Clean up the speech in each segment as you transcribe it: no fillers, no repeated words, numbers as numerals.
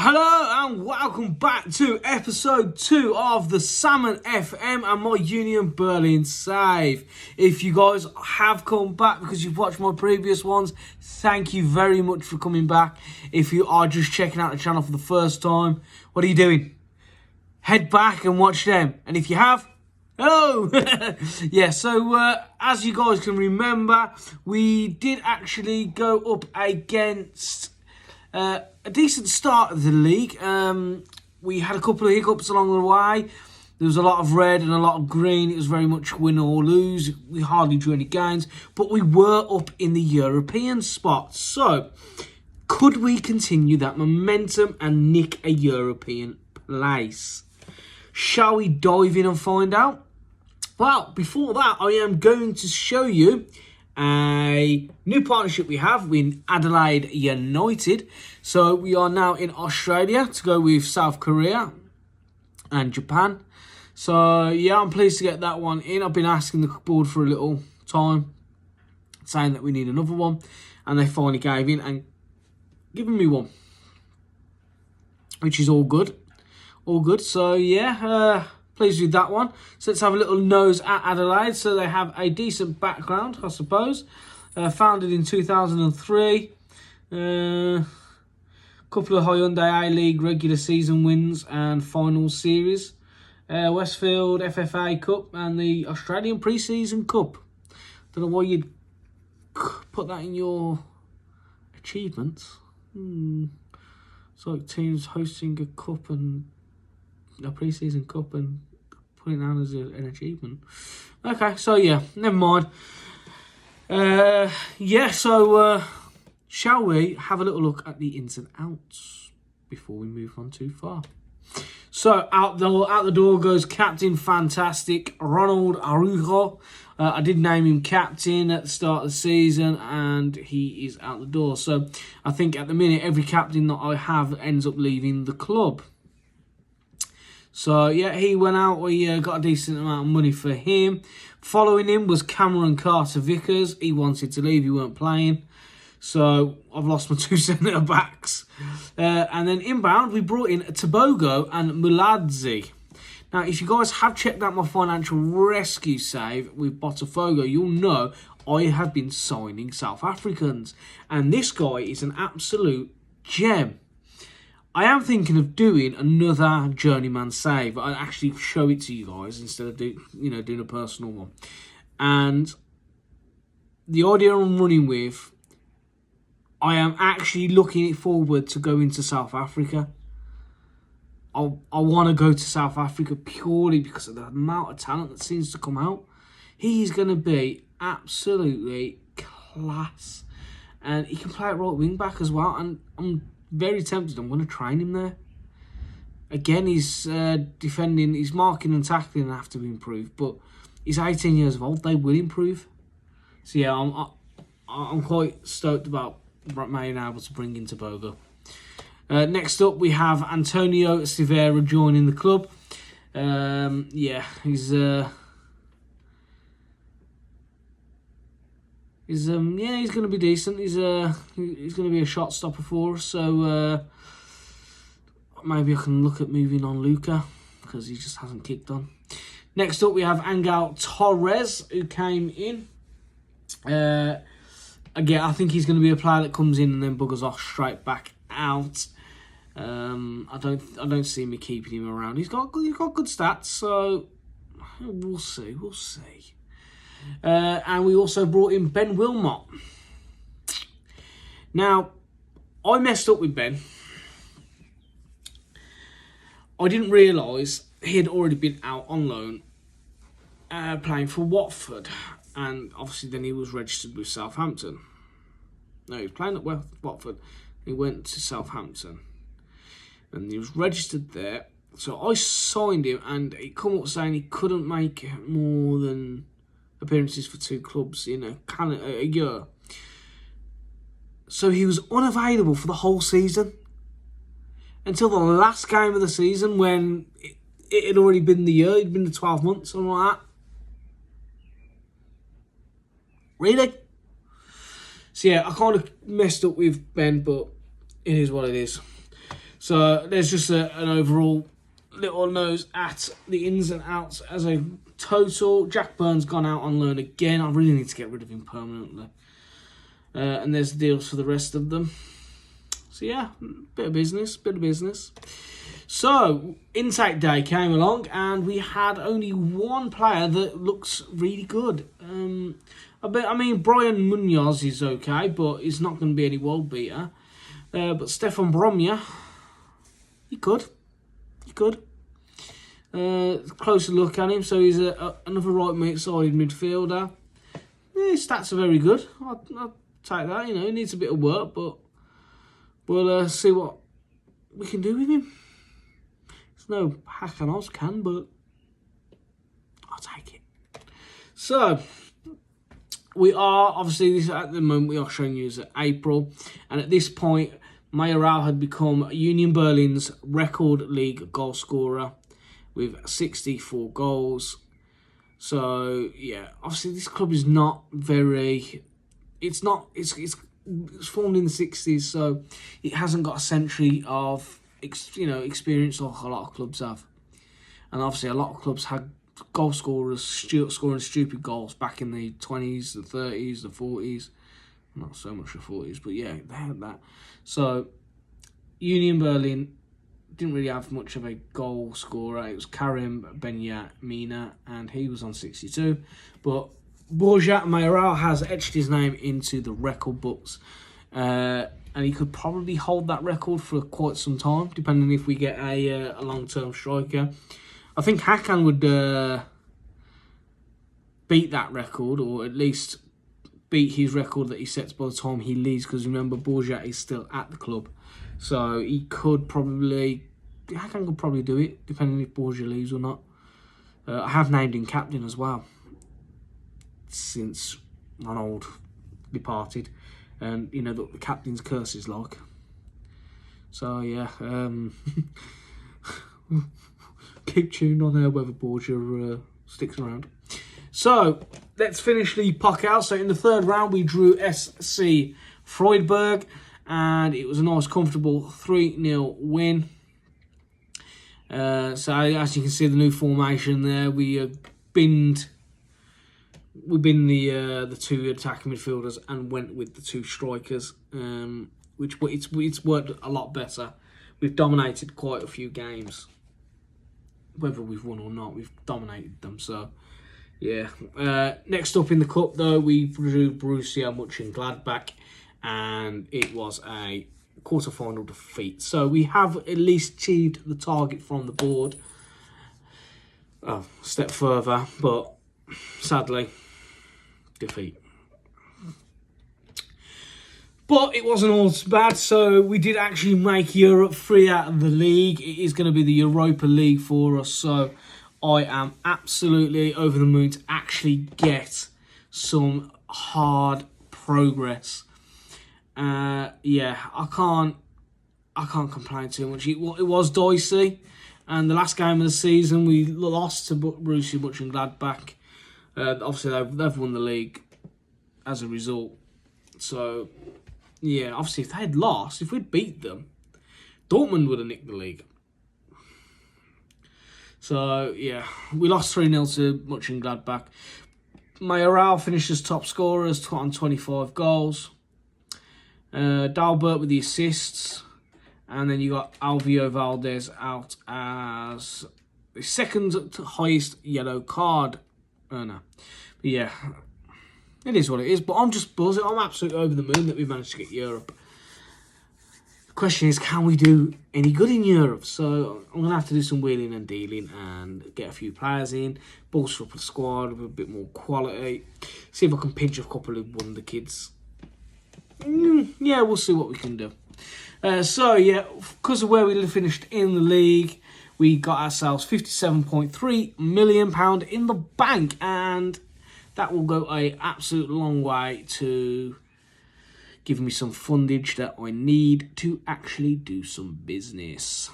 Hello and welcome back to episode 2 of the Salmon FM and my Union Berlin save. If you guys have come back because you've watched my previous ones, thank you very much for coming back. If you are just checking out the channel for the first time, what are you doing? Head back and watch them. And if you have, hello! Yeah, so as you guys can remember, we did actually go up against a decent start of the league. We had a couple of hiccups along the way. There was a lot of red and a lot of green. It was very much win or lose. We hardly drew any gains, but we were up in the European spot. So, could we continue that momentum and nick a European place? Shall we dive in and find out? Well, before that, I am going to show you a new partnership we have with Adelaide United. So we are now in Australia to go with South Korea and Japan. So yeah, I'm pleased to get that one in. I've been asking the board for a little time, saying that we need another one, and they finally gave in and given me one, which is all good. All good. So yeah, pleased with that one. So let's have a little nose at Adelaide. So they have a decent background, I suppose. Founded in 2003. Couple of Hyundai A-League regular season wins and final series. Westfield FFA Cup and the Australian Pre-Season Cup. Don't know why you'd put that in your achievements. It's like teams hosting a cup and a pre-season cup and putting it down as an achievement. Okay, so yeah, never mind. Shall we have a little look at the ins and outs before we move on too far? So out the door goes Captain Fantastic Ronald Araujo. I did name him captain at the start of the season, and he is out the door. So I think at the minute every captain that I have ends up leaving the club. So, yeah, he went out. We got a decent amount of money for him. Following him was Cameron Carter-Vickers. He wanted to leave. He weren't playing. So, I've lost my two centre-backs. And then inbound, we brought in Tobogo and Muladzi. Now, if you guys have checked out my financial rescue save with Botafogo, you'll know I have been signing South Africans. And this guy is an absolute gem. I am thinking of doing another journeyman save. I'll actually show it to you guys instead of doing a personal one. And the idea I'm running with, I am actually looking forward to going to South Africa. I want to go to South Africa purely because of the amount of talent that seems to come out. He's going to be absolutely class. And he can play at right wing back as well. And I'm very tempted. I'm going to train him there. Again, he's defending, his marking and tackling have to be improved, but he's 18 years old. They will improve. So yeah, I'm quite stoked about being able to bring in Tobogo. Next up, we have Antonio Silveira joining the club. He's going to be decent. He's going to be a shot stopper for us. So maybe I can look at moving on Luca because he just hasn't kicked on. Next up, we have Angel Torres who came in. Again, I think he's going to be a player that comes in and then buggers off straight back out. I don't see me keeping him around. He's got good stats, so we'll see. And we also brought in Ben Wilmot. Now, I messed up with Ben. I didn't realise he had already been out on loan playing for Watford. And obviously then he was registered with Southampton. No, he was playing at Watford. He went to Southampton. And he was registered there. So I signed him and he come up saying he couldn't make more than appearances for 2 clubs in a year. So he was unavailable for the whole season until the last game of the season when it had already been the year. It'd been the 12 months, something like that. Really? So yeah, I kind of messed up with Ben, but it is what it is. So there's just an overall little nose at the ins and outs as a total. Jack Byrne's gone out on loan again. I really need to get rid of him permanently. And there's deals for the rest of them. So yeah, bit of business. So, intake day came along and we had only one player that looks really good. Brian Munoz is okay, but he's not going to be any world beater. But Stefan Bromia, he could. Closer look at him, so he's another right-sided midfielder. Yeah, his stats are very good. I'll take that. He needs a bit of work, but we'll see what we can do with him. It's no hack and Oz can, but I'll take it. So, we are, obviously, at the moment, we are showing you as April. And at this point, Mayoral had become Union Berlin's record league goal scorer with 64 goals. So, yeah, obviously, this club is not very... It's formed in the 60s, so it hasn't got a century of experience like a lot of clubs have. And obviously, a lot of clubs had goal scorers scoring stupid goals back in the 20s, the 30s, the 40s. Not so much the 40s, but yeah, they had that. So, Union Berlin didn't really have much of a goal scorer. It was Karim Benyamina, and he was on 62. But Borja Mayoral has etched his name into the record books. And he could probably hold that record for quite some time, depending if we get a long-term striker. I think Hakan would beat that record, or at least beat his record that he sets by the time he leaves, because remember, Borja is still at the club. So Hakan could probably do it, depending if Borja leaves or not. I have named him captain as well, since Ronald departed. And, the captain's curse is like. So, yeah. Keep tuned on there whether Borja sticks around. So, let's finish the puck out. So, in the third round, we drew SC Freudberg. And it was a nice, comfortable 3-0 win. So, as you can see, the new formation there, we binned the two attacking midfielders and went with the two strikers, which it's worked a lot better. We've dominated quite a few games. Whether we've won or not, we've dominated them. So, yeah. Next up in the cup, though, we drew Borussia Mönchengladbach, and it was a quarter-final defeat. So we have at least achieved the target from the board. A step further, but sadly, defeat. But it wasn't all bad, so we did actually make Europe free out of the league. It is going to be the Europa League for us, so I am absolutely over the moon to actually get some hard progress. Yeah, I can't complain too much. It was dicey, and the last game of the season we lost to Borussia Mönchengladbach. Obviously, they've won the league as a result. So, yeah, obviously, if they had lost, if we'd beat them, Dortmund would have nicked the league. So, yeah, we lost 3-0 to Mönchengladbach. Mayoral finished as top scorer on 25 goals. Dalbert with the assists. And then you got Alvio Valdez out as the second highest yellow card earner. But yeah, it is what it is. But I'm just buzzing. I'm absolutely over the moon that we managed to get Europe. The question is, can we do any good in Europe? So I'm going to have to do some wheeling and dealing and get a few players in, bolster up the squad with a bit more quality, see if I can pinch a couple of wonder kids. Yeah, we'll see what we can do. So yeah, because of where we finished in the league, we got ourselves £57.3 million in the bank, and that will go an absolute long way to give me some fundage that I need to actually do some business.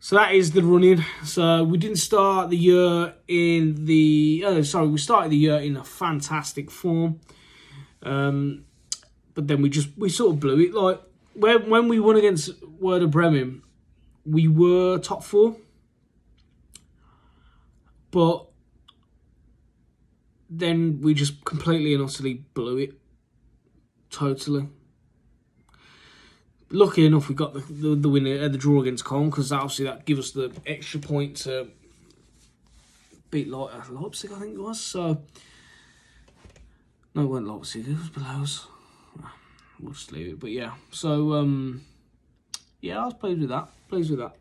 So that is the running. So we didn't start the year in the... we started the year in a fantastic form. But then we sort of blew it. Like, when we won against Werder Bremen, we were top 4. But then we just completely and utterly blew it. Totally. Lucky enough, we got the win, the draw against Cologne, because obviously that gave us the extra point to beat Leipzig, I think it was. So, no, it wasn't Leipzig, it was below us. We'll just leave it. But yeah, so, yeah, I was pleased with that.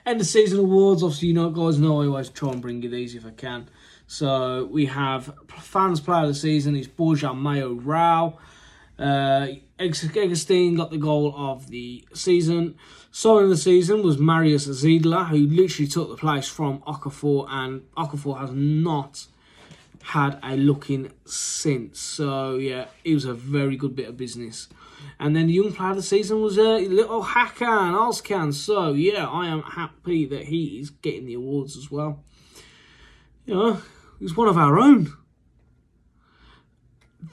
End of season awards, obviously, you know, guys know I always try and bring you these if I can. So we have fans player of the season is Borja Mayoral. Eggerstein got the goal of the season. Signing of the season was Marius Ziedler, who literally took the place from Okafor, and Okafor has not had a look-in since. So yeah, it was a very good bit of business. And then the young player of the season was little Hakan Ozcan. So yeah, I am happy that he is getting the awards as well. You know, he's one of our own.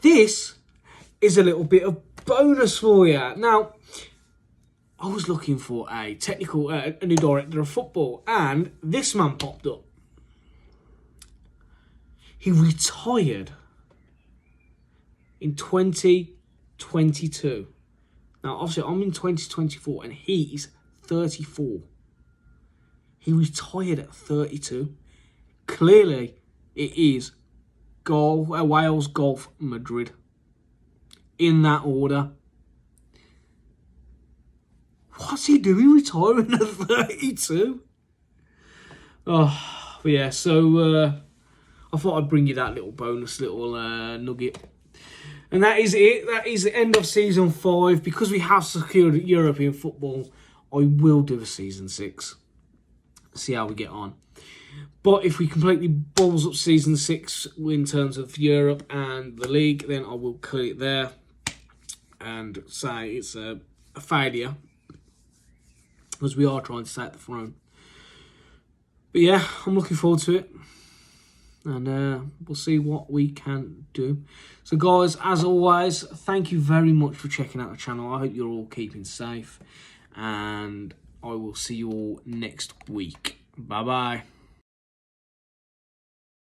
This is a little bit of bonus for you. Now, I was looking for a new director of football, and this man popped up. He retired in 2022. Now, obviously, I'm in 2024, and he's 34. He retired at 32. Clearly, it is Wales Golf Madrid. In that order. What's he doing retiring at 32? Oh, but yeah, so I thought I'd bring you that little bonus, little nugget. And that is it. That is the end of Season 5. Because we have secured European football, I will do a Season 6. See how we get on. But if we completely balls up Season 6 in terms of Europe and the league, then I will cut it there and say it's a failure, because we are trying to take the throne. But yeah, I'm looking forward to it, and we'll see what we can do. So guys, as always, thank you very much for checking out the channel. I hope you're all keeping safe, and I will see you all next week. Bye bye.